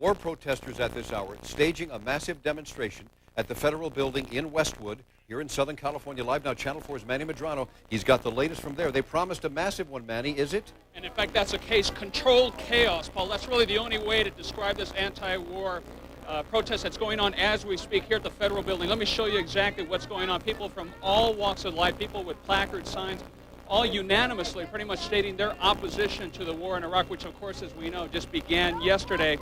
More protesters at this hour staging a massive demonstration at the federal building in Westwood here in Southern California. Live now, Channel 4's Manny Medrano. He's got the latest from there. They promised a massive one, Manny. Is it? And in fact, that's the case. Controlled chaos, Paul. That's really the only way to describe this anti-war protest that's going on as we speak here at the federal building. Let me show you exactly what's going on. People from all walks of life, people with placard signs, all unanimously pretty much stating their opposition to the war in Iraq, which of course, as we know, just began yesterday.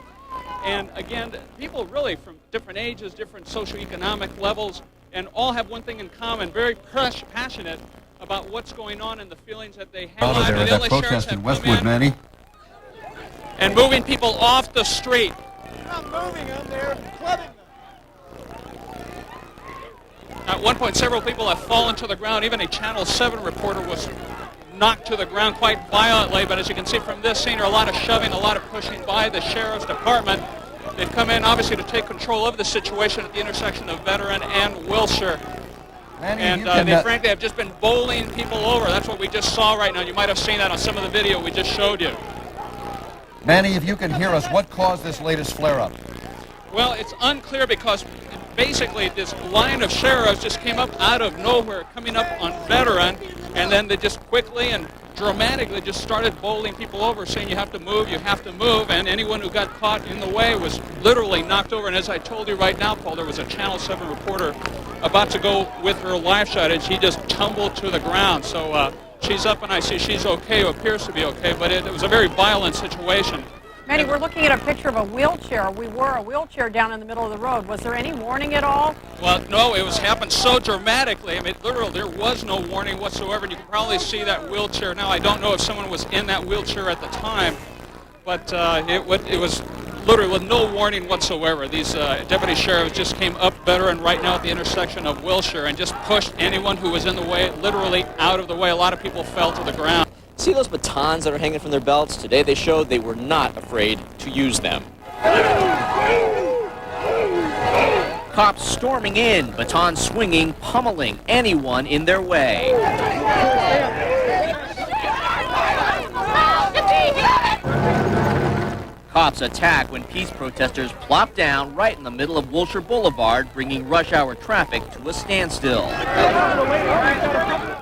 And again, people really from different ages, different socioeconomic levels, and all have one thing in common, very passionate about what's going on and the feelings that they have. There at that protest in Westwood, Manny. And moving people off the street. They're not moving them, they're clubbing them. At one point, several people have fallen to the ground. Even a Channel 7 reporter was knocked to the ground quite violently. But as you can see from this scene, there are a lot of shoving, a lot of pushing by the sheriff's department. They've come in, obviously, to take control of the situation at the intersection of Veteran and Wilshire. Manny, And they frankly have just been bowling people over. That's what we just saw right now. You might have seen that on some of the video we just showed you. Manny, if you can hear us, what caused this latest flare-up? Well, it's unclear because basically this line of sheriffs just came up out of nowhere, coming up on Veteran, and then they just quickly and dramatically just started bowling people over, saying you have to move, and anyone who got caught in the way was literally knocked over. And as I told you right now, Paul, there was a Channel 7 reporter about to go with her live shot, and she just tumbled to the ground. So she's up, and I see she's okay, appears to be okay, but it was a very violent situation. Manny, we're looking at a picture of a wheelchair. We wore a wheelchair down in the middle of the road. Was there any warning at all? Well, no, it happened so dramatically. I mean, literally, there was no warning whatsoever, and you can probably see that wheelchair now. I don't know if someone was in that wheelchair at the time, but it was literally with no warning whatsoever. These deputy sheriffs just came up Veteran right now at the intersection of Wilshire and just pushed anyone who was in the way, literally out of the way. A lot of people fell to the ground. See those batons that are hanging from their belts? Today they showed they were not afraid to use them. Cops storming in, batons swinging, pummeling anyone in their way. Cops attack when peace protesters plop down right in the middle of Wilshire Boulevard, bringing rush hour traffic to a standstill.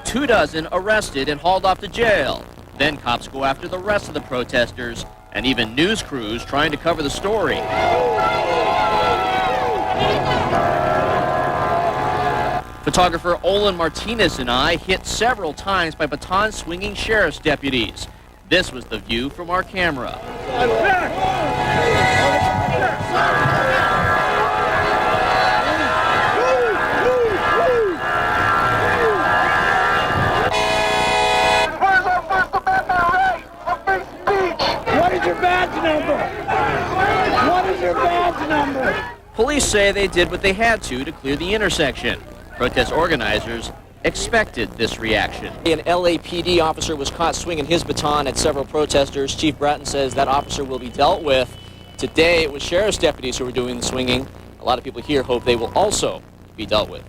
24 arrested and hauled off to jail. Then cops go after the rest of the protesters, and even news crews trying to cover the story. Photographer Olin Martinez and I hit several times by baton-swinging sheriff's deputies. This was the view from our camera. Police say they did what they had to clear the intersection. Protest organizers expected this reaction. An LAPD officer was caught swinging his baton at several protesters. Chief Bratton says that officer will be dealt with. Today it was sheriff's deputies who were doing the swinging. A lot of people here hope they will also be dealt with.